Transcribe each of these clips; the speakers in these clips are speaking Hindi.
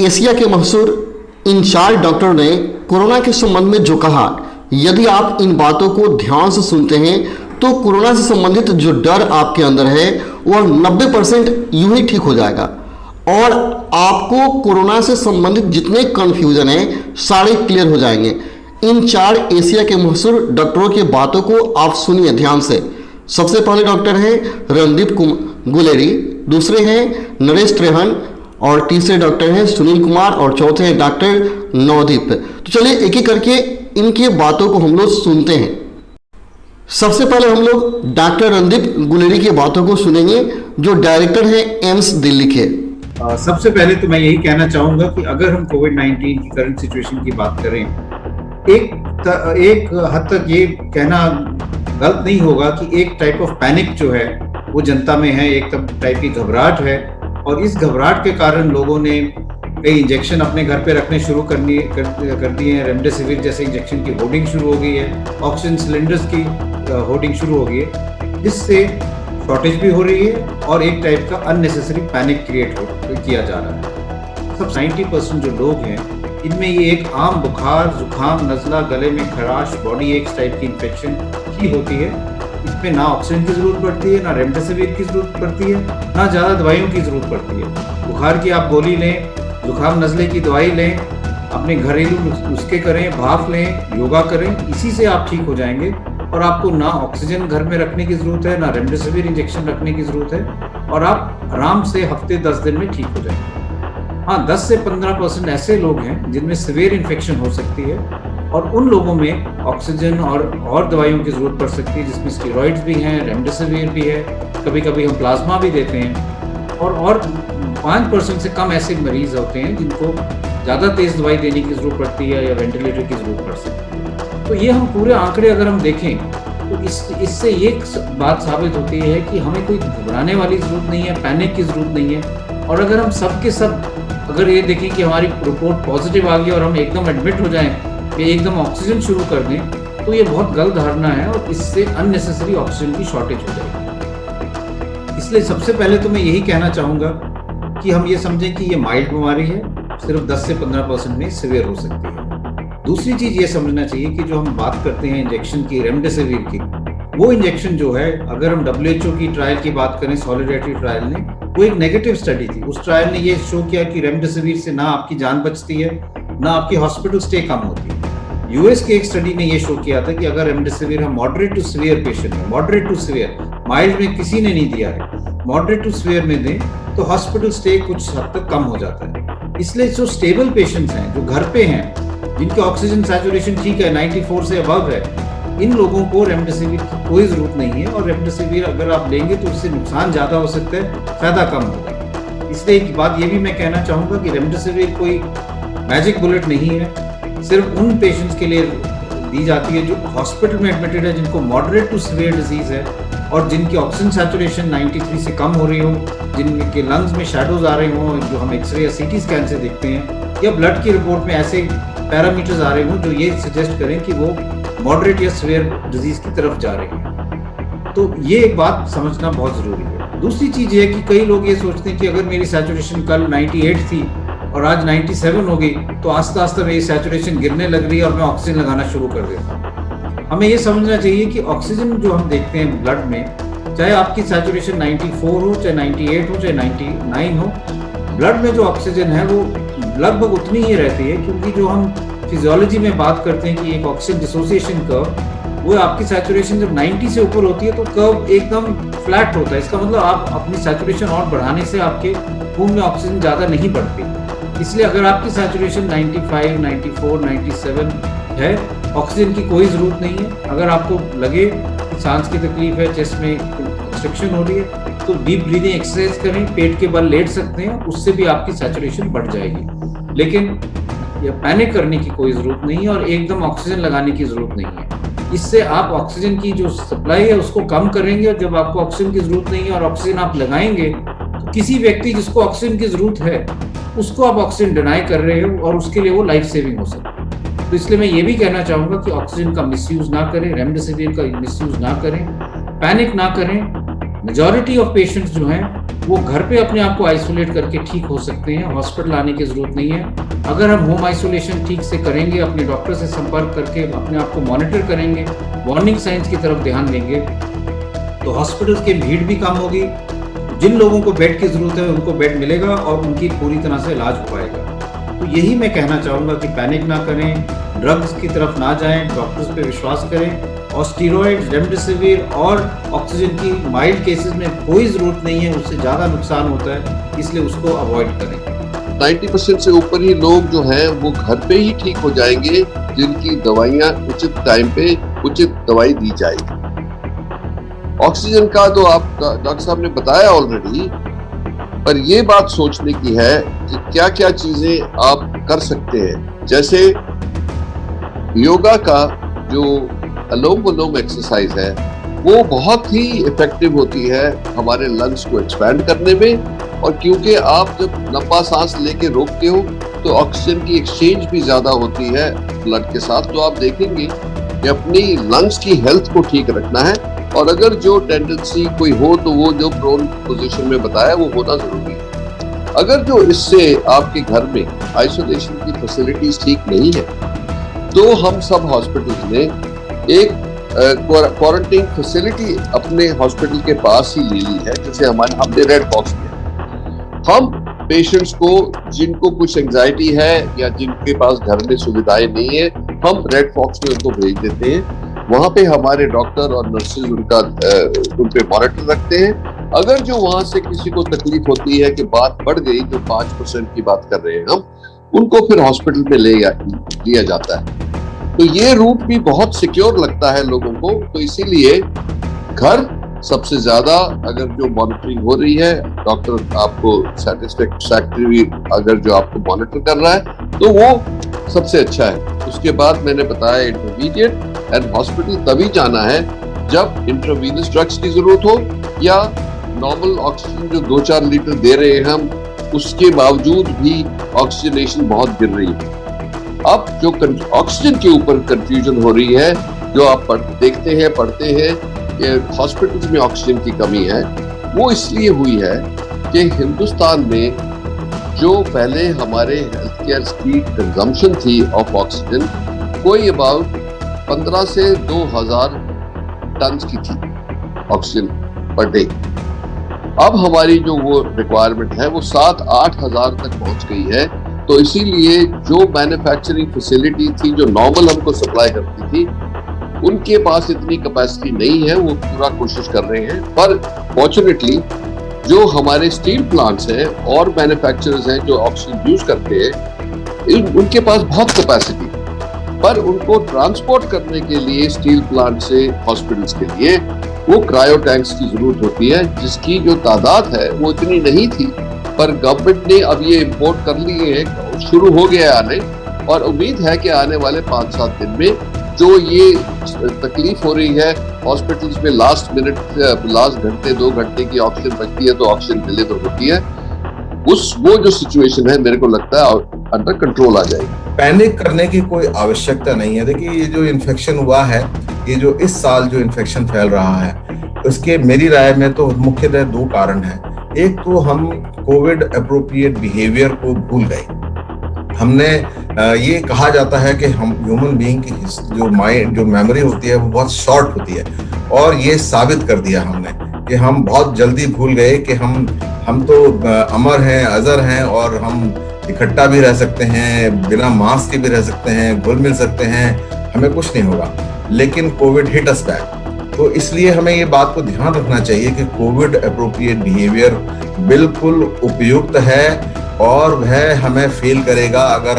एशिया के मशहूर इंचार्ज डॉक्टर ने कोरोना के संबंध में जो कहा, यदि आप इन बातों को ध्यान से सुनते हैं तो कोरोना से संबंधित जो डर आपके अंदर है वह 90% यूं ही ठीक हो जाएगा और आपको कोरोना से संबंधित जितने कन्फ्यूजन हैं सारे क्लियर हो जाएंगे। इन 4 एशिया के मशहूर डॉक्टरों की बातों को आप सुनिए ध्यान से। सबसे पहले डॉक्टर हैं रणदीप गुलेरी, दूसरे हैं नरेश त्रेहन और तीसरे डॉक्टर हैं सुनील कुमार और चौथे हैं डॉक्टर नवदीप। तो चलिए एक एक करके इनकी बातों को हम लोग सुनते हैं। सबसे पहले हम लोग डॉक्टर रणदीप गुलेरी की बातों को सुनेंगे जो डायरेक्टर हैं एम्स दिल्ली के। सबसे पहले तो मैं यही कहना चाहूंगा कि अगर हम कोविड-19 की करंट सिचुएशन की बात करें, एक हद तक ये कहना गलत नहीं होगा कि एक टाइप ऑफ पैनिक जो है वो जनता में है, एक टाइप की घबराहट है और इस घबराहट के कारण लोगों ने कई इंजेक्शन अपने घर पे रखने शुरू कर दिए हैं। रेमडेसिविर जैसे इंजेक्शन की होर्डिंग शुरू हो गई है, ऑक्सीजन सिलेंडर्स की होर्डिंग शुरू हो गई है, जिससे शॉर्टेज भी हो रही है और एक टाइप का अननेसेसरी पैनिक क्रिएट किया जा रहा है। सब 90% जो लोग हैं इनमें ये एक आम बुखार, जुकाम, नज़ला, गले में खराश, बॉडी एक्स टाइप की इन्फेक्शन ही होती है। इसमें ना ऑक्सीजन की जरूरत पड़ती है, ना रेमडेसिविर की जरूरत पड़ती है, ना ज़्यादा दवाइयों की जरूरत पड़ती है। बुखार की आप गोली लें, जुकाम नज़ले की दवाई लें, अपने घरेलू नुस्खे करें, भाप लें, योगा करें, इसी से आप ठीक हो जाएंगे और आपको ना ऑक्सीजन घर में रखने की जरूरत है, ना रेमडेसिविर इंजेक्शन रखने की जरूरत है और आप आराम से हफ्ते 10 दिन में ठीक हो जाएंगे। हाँ, 10 से 15% ऐसे लोग हैं जिनमें सीवियर इन्फेक्शन हो सकती है और उन लोगों में ऑक्सीजन और दवाइयों की जरूरत पड़ सकती है, जिसमें स्टेरॉइड्स भी हैं, रेमडेसिविर भी है, कभी कभी हम प्लाज्मा भी देते हैं और 5% से कम ऐसे मरीज होते हैं जिनको ज़्यादा तेज दवाई देने की जरूरत पड़ती है या वेंटिलेटर की जरूरत पड़ सकती है। तो ये हम पूरे आंकड़े अगर हम देखें तो इससे ये बात साबित होती है कि हमें कोई घबराने वाली जरूरत नहीं है, पैनिक की जरूरत नहीं है। और अगर हम सब के सब अगर ये देखें कि हमारी रिपोर्ट पॉजिटिव आ गई और हम एकदम एडमिट हो जाएं या एकदम ऑक्सीजन शुरू कर दें, तो ये बहुत गलत धारणा है और इससे अननेसेसरी ऑक्सीजन की शॉर्टेज हो जाएगी। इसलिए सबसे पहले तो मैं यही कहना चाहूँगा कि हम ये समझें कि ये माइल्ड बीमारी है, सिर्फ 10 से 15% में सीवियर हो सकती है। दूसरी चीज़ ये समझना चाहिए कि जो हम बात करते हैं इंजेक्शन की, रेमडेसिविर की, वो इंजेक्शन जो है, अगर हम WHO की ट्रायल की बात करें, सॉलिडारिटी ट्रायल ने, वो एक नेगेटिव स्टडी थी। उस ट्रायल ने ये शो किया कि रेमडेसिविर से ना आपकी जान बचती है, ना आपकी हॉस्पिटल स्टे कम होती है। US की एक स्टडी ने ये शो किया था कि अगर रेमडेसिविर हम मॉडरेट टू सीवियर पेशेंट में, मॉडरेट टू सीवियर, माइल्ड में किसी ने नहीं दिया है, मॉडरेट टू सीवियर में दें तो हॉस्पिटल स्टे कुछ हद तक कम हो जाता है। इसलिए जो स्टेबल पेशेंट्स हैं, जो घर पे हैं, जिनके ऑक्सीजन सैचुरेशन ठीक है, 94 से अबव है, इन लोगों को रेमडेसिविर की कोई जरूरत नहीं है और रेमडेसिविर अगर आप लेंगे तो उससे नुकसान ज़्यादा हो सकता है, फायदा कम होगा। इसलिए एक बात ये भी मैं कहना चाहूँगा कि रेमडेसिविर कोई मैजिक बुलेट नहीं है, सिर्फ उन पेशेंट्स के लिए दी जाती है जो हॉस्पिटल में एडमिटेड है, जिनको मॉडरेट टू सीवियर डिजीज है और जिनकी ऑक्सीजन सैचुरेशन 93 से कम हो रही हो, जिनके लंग्स में शैडोज आ रहे हों, जो हम एक्सरे या CT स्कैन से देखते हैं, या ब्लड की रिपोर्ट में ऐसे पैरामीटर्स आ रहे हों जो ये सजेस्ट करें कि वो मॉडरेट या सीवियर डिजीज की तरफ जा रहे हैं। तो ये एक बात समझना बहुत जरूरी है। दूसरी चीज़ ये है कि कई लोग ये सोचते हैं कि अगर मेरी सैचुरेशन कल 98 थी और आज 97 हो गई तो आस्ते आस्ते मेरी सैचुरेशन गिरने लग रही है और मैं ऑक्सीजन लगाना शुरू कर देता हूँ। हमें ये समझना चाहिए कि ऑक्सीजन जो हम देखते हैं ब्लड में, चाहे आपकी सैचुरेशन 94 हो, चाहे 98 हो, चाहे 99 हो, ब्लड में जो ऑक्सीजन है वो लगभग उतनी ही रहती है, क्योंकि जो हम फिजियोलॉजी में बात करते हैं कि एक ऑक्सीजन डिसोसिएशन कर्व, वो आपकी सैचुरेशन जब 90 से ऊपर होती है तो कर्व एकदम फ्लैट होता है। इसका मतलब आप अपनी सैचुरेशन और बढ़ाने से आपके खून में ऑक्सीजन ज़्यादा नहीं बढ़ती। इसलिए अगर आपकी सैचुरेशन 95, 94, 97 है, ऑक्सीजन की कोई ज़रूरत नहीं है। अगर आपको लगे कि सांस की तकलीफ है, चेस्ट में कंस्ट्रक्शन हो रही है, तो डीप ब्रीदिंग एक्सरसाइज करें, पेट के बल लेट सकते हैं, उससे भी आपकी सैचुरेशन बढ़ जाएगी। लेकिन ये पैनिक करने की कोई ज़रूरत नहीं है और एकदम ऑक्सीजन लगाने की ज़रूरत नहीं है। इससे आप ऑक्सीजन की जो सप्लाई है उसको कम करेंगे और जब आपको ऑक्सीजन की ज़रूरत नहीं है और ऑक्सीजन आप लगाएंगे तो किसी व्यक्ति जिसको ऑक्सीजन की ज़रूरत है उसको आप ऑक्सीजन डिनाई कर रहे हो और उसके लिए वो लाइफ सेविंग हो सकती है। तो इसलिए मैं ये भी कहना चाहूँगा कि ऑक्सीजन का मिसयूज़ ना करें, रेमडेसिविर का मिसयूज़ ना करें, पैनिक ना करें। मेजॉरिटी ऑफ पेशेंट्स जो हैं वो घर पे अपने आप को आइसोलेट करके ठीक हो सकते हैं, हॉस्पिटल आने की ज़रूरत नहीं है। अगर हम होम आइसोलेशन ठीक से करेंगे, अपने डॉक्टर से संपर्क करके अपने आप को मॉनिटर करेंगे, वार्निंग साइंस की तरफ ध्यान देंगे, तो हॉस्पिटल की भीड़ भी कम होगी। जिन लोगों को बेड की ज़रूरत है उनको बेड मिलेगा और उनकी पूरी तरह से इलाज हो पाएगा। तो यही मैं कहना चाहूँगा कि पैनिक ना करें, ड्रग्स की तरफ ना जाएं, डॉक्टर्स पे विश्वास करें, और स्टीरॉइड, रेमडेसिविर और ऑक्सीजन की माइल्ड केसेस में कोई ज़रूरत नहीं है, उससे ज़्यादा नुकसान होता है, इसलिए उसको अवॉइड करें। 90% से ऊपर ही लोग जो हैं वो घर पे ही ठीक हो जाएंगे, जिनकी दवाइयाँ उचित टाइम पे उचित दवाई दी जाएगी। ऑक्सीजन का तो आप डॉक्टर साहब ने बताया ऑलरेडी, पर ये बात सोचने की है कि क्या क्या चीजें आप कर सकते हैं। जैसे योगा का जो अनुलोम विलोम एक्सरसाइज है वो बहुत ही इफेक्टिव होती है हमारे लंग्स को एक्सपैंड करने में, और क्योंकि आप जब लंबा सांस लेके रोकते हो तो ऑक्सीजन की एक्सचेंज भी ज्यादा होती है ब्लड के साथ। तो आप देखेंगे कि अपनी लंग्स की हेल्थ को ठीक रखना है, और अगर जो टेंडेंसी कोई हो तो वो जो प्रोन पोजीशन में बताया वो होना जरूरी है। अगर जो इससे आपके घर में आइसोलेशन की फैसिलिटीज ठीक नहीं है तो हम सब हॉस्पिटल्स ने एक क्वारंटाइन फैसिलिटी अपने हॉस्पिटल के पास ही ले ली है, जैसे हमने रेड बॉक्स में हम पेशेंट्स को जिनको कुछ एंजाइटी है या जिनके पास घर में सुविधाएं नहीं है, हम रेड बॉक्स में उनको भेज देते हैं। वहां पे हमारे डॉक्टर और नर्सेज उन पे मॉनिटर रखते हैं। अगर जो वहां से किसी को तकलीफ होती है कि बात बढ़ गई, जो 5% की बात कर रहे हैं हम, उनको फिर हॉस्पिटल में लिया जाता है। तो ये रूट भी बहुत सिक्योर लगता है लोगों को। तो इसीलिए घर सबसे ज्यादा अगर जो मॉनिटरिंग हो रही है, डॉक्टर आपको सेटिस्फैक्टरी अगर जो आपको मॉनिटर कर रहा है तो वो सबसे अच्छा है। उसके बाद मैंने बताया इंटरमीडिएट एंड हॉस्पिटल तभी जाना है जब इंट्रावीनस ड्रग्स की जरूरत हो, या नॉर्मल ऑक्सीजन जो 2-4 लीटर दे रहे हैं हम, उसके बावजूद भी ऑक्सीजनेशन बहुत गिर रही है। अब जो ऑक्सीजन के ऊपर कंफ्यूजन हो रही है, जो आप पढ़ते हैं कि हॉस्पिटल्स में ऑक्सीजन की कमी है, वो इसलिए हुई है कि हिंदुस्तान में जो पहले हमारे हेल्थ केयर की कंजम्पशन थी ऑफ ऑक्सीजन, कोई अबाउट 15 से 2000 टन की थी ऑक्सीजन पर डे। अब हमारी जो वो रिक्वायरमेंट है वो 7-8 हजार तक पहुंच गई है। तो इसीलिए जो मैन्युफैक्चरिंग फैसिलिटी थी जो नॉर्मल हमको सप्लाई करती थी, उनके पास इतनी कैपेसिटी नहीं है, वो पूरा कोशिश कर रहे हैं। पर फॉर्चुनेटली जो हमारे स्टील प्लांट्स हैं और मैन्युफैक्चरर्स हैं जो ऑक्सीजन यूज करते हैं, उनके पास बहुत कैपेसिटी, पर उनको ट्रांसपोर्ट करने के लिए स्टील प्लांट से हॉस्पिटल्स के लिए वो क्रायो टैंक्स की जरूरत होती है, जिसकी जो तादाद है वो इतनी नहीं थी। पर गवर्नमेंट ने अब ये इंपोर्ट कर लिए हैं, शुरू हो गया आने, और उम्मीद है कि आने वाले 5-7 दिन में जो ये तकलीफ हो रही है हॉस्पिटल्स में, लास्ट घंटे 2 घंटे की ऑक्सीजन बचती है तो ऑक्सीजन डिलीवर होती है, वो जो सिचुएशन है मेरे को लगता है अंडर कंट्रोल आ जाएगी। पैनिक करने की कोई आवश्यकता नहीं है। देखिए, ये जो इन्फेक्शन हुआ है, ये जो इस साल जो इन्फेक्शन फैल रहा है, उसके मेरी राय में तो मुख्यतः 2 कारण हैं। एक तो हम कोविड अप्रोप्रिएट बिहेवियर को भूल गए। हमने ये कहा जाता है कि हम ह्यूमन बीइंग की जो मेमोरी होती है वो बहुत शॉर्ट होती है, और ये साबित कर दिया हमने कि हम बहुत जल्दी भूल गए कि हम तो अमर हैं, अजर हैं, और हम इकट्ठा भी रह सकते हैं, बिना मास्क के भी रह सकते हैं, घुल मिल सकते हैं, हमें कुछ नहीं होगा। लेकिन कोविड हिट अस बैक। तो इसलिए हमें ये बात को ध्यान रखना चाहिए कि कोविड अप्रोप्रिएट बिहेवियर बिल्कुल उपयुक्त है, और वह हमें फेल करेगा अगर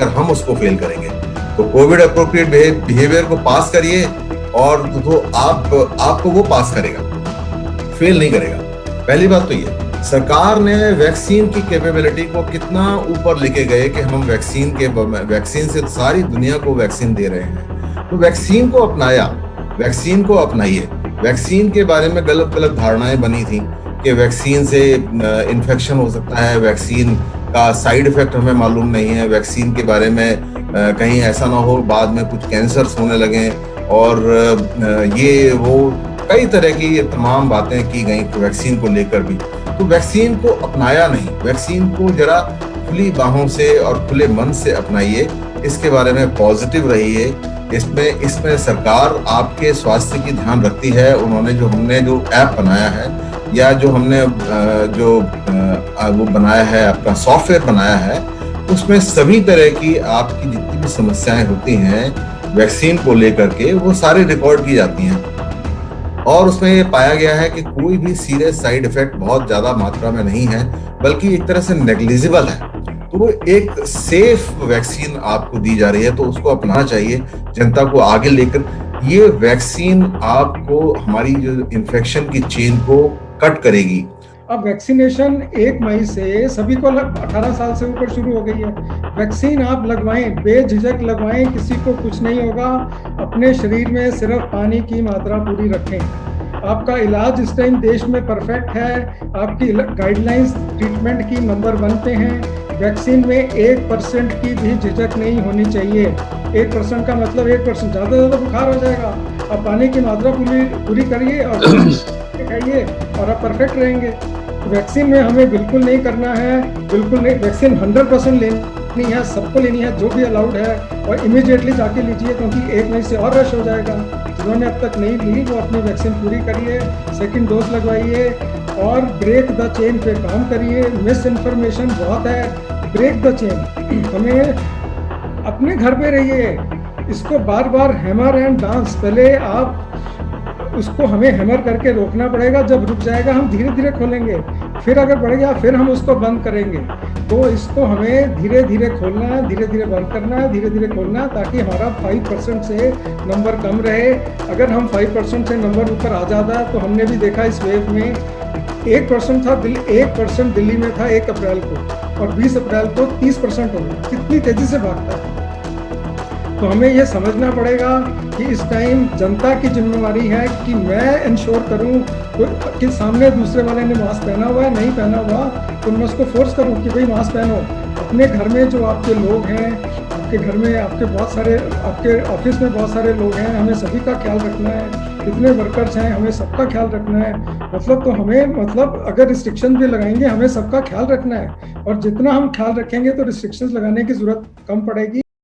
हम उसको फेल करेंगे। तो कोविड अप्रोप्रिएट बिहेवियर को पास करिए, और तो आपको वो पास करेगा, फेल नहीं करेगा। पहली बात तो ये, सरकार ने वैक्सीन की कैपेबिलिटी को कितना ऊपर लेके गए कि हम वैक्सीन से सारी दुनिया को वैक्सीन दे रहे हैं। तो वैक्सीन को अपनाया, वैक्सीन को अपनाइए। वैक्सीन के बारे में गलत धारणाएं बनी थी कि वैक्सीन से इन्फेक्शन हो सकता है, वैक्सीन का साइड इफेक्ट हमें मालूम नहीं है, वैक्सीन के बारे में कहीं ऐसा ना हो बाद में कुछ कैंसर्स होने लगे, और ये वो कई तरह की तमाम बातें की गई वैक्सीन को लेकर भी। तो वैक्सीन को अपनाया नहीं। वैक्सीन को जरा खुली बाहों से और खुले मन से अपनाइए, इसके बारे में पॉजिटिव रहिए। इसमें सरकार आपके स्वास्थ्य की ध्यान रखती है। हमने जो ऐप बनाया है या जो हमने वो बनाया है, अपना सॉफ्टवेयर बनाया है, उसमें सभी तरह की आपकी जितनी भी समस्याएं होती हैं वैक्सीन को लेकर के वो सारे रिकॉर्ड की जाती हैं। और उसमें ये पाया गया है कि कोई भी सीरियस साइड इफेक्ट बहुत ज्यादा मात्रा में नहीं है, बल्कि एक तरह से नेग्लिजिबल है। तो वो एक सेफ वैक्सीन आपको दी जा रही है, तो उसको अपनाना चाहिए जनता को आगे लेकर। ये वैक्सीन आपको हमारी जो इन्फेक्शन की चेन को कट करेगी। अब वैक्सीनेशन 1 मई से सभी को 18 साल से ऊपर शुरू हो गई है। वैक्सीन आप लगवाएं, बेझिझक लगवाएं, किसी को कुछ नहीं होगा। अपने शरीर में सिर्फ पानी की मात्रा पूरी रखें। आपका इलाज इस टाइम देश में परफेक्ट है। आपकी गाइडलाइंस ट्रीटमेंट की नंबर 1 पे हैं। वैक्सीन में 1% की भी झिझक नहीं होनी चाहिए। 1% का मतलब 1%, ज़्यादा से ज़्यादा बुखार हो जाएगा। आप पानी की मात्रा पूरी करिए और खाइए और आप परफेक्ट रहेंगे। वैक्सीन में हमें बिल्कुल नहीं करना है, बिल्कुल नहीं। वैक्सीन 100% लेनी है, सबको लेनी है, जो भी अलाउड है, और इमीडिएटली जाके लीजिए, क्योंकि 1 मई से और रश हो जाएगा। जिन्होंने अब तक नहीं ली वो अपनी वैक्सीन पूरी करिए, सेकंड डोज लगवाइए और ब्रेक द चेन पे काम करिए। मिस इन्फॉर्मेशन बहुत है, ब्रेक द चेन। हमें अपने घर पे रहिए, इसको बार बार हैमर एंड डांस, पहले आप उसको हमें हैमर करके रोकना पड़ेगा। जब रुक जाएगा हम धीरे धीरे खोलेंगे, फिर अगर बढ़ गया फिर हम उसको बंद करेंगे। तो इसको हमें धीरे धीरे खोलना है, धीरे धीरे बंद करना है, धीरे धीरे खोलना है, ताकि हमारा 5% से नंबर कम रहे। अगर हम 5% से नंबर ऊपर आ जाता है, तो हमने भी देखा इस वेव में 1% था, 1% दिल्ली में था 1 अप्रैल को, और 20 अप्रैल को 30% हो गया। कितनी तेजी से भागता है। तो हमें ये समझना पड़ेगा कि इस टाइम जनता की जिम्मेवारी है कि मैं इंश्योर करूं कि सामने दूसरे वाले ने मास्क पहना हुआ है, नहीं पहना हुआ, तो मैं उसको फोर्स करूं कि भाई मास्क पहनो। अपने घर में जो आपके लोग हैं, आपके घर में आपके बहुत सारे, आपके ऑफिस में बहुत सारे लोग हैं, हमें सभी का ख्याल रखना है। कितने वर्कर्स हैं, हमें सबका ख्याल रखना है। तो हमें अगर रिस्ट्रिक्शन भी लगाएंगे, हमें सबका ख्याल रखना है, और जितना हम ख्याल रखेंगे तो रिस्ट्रिक्शंस लगाने की जरूरत कम पड़ेगी।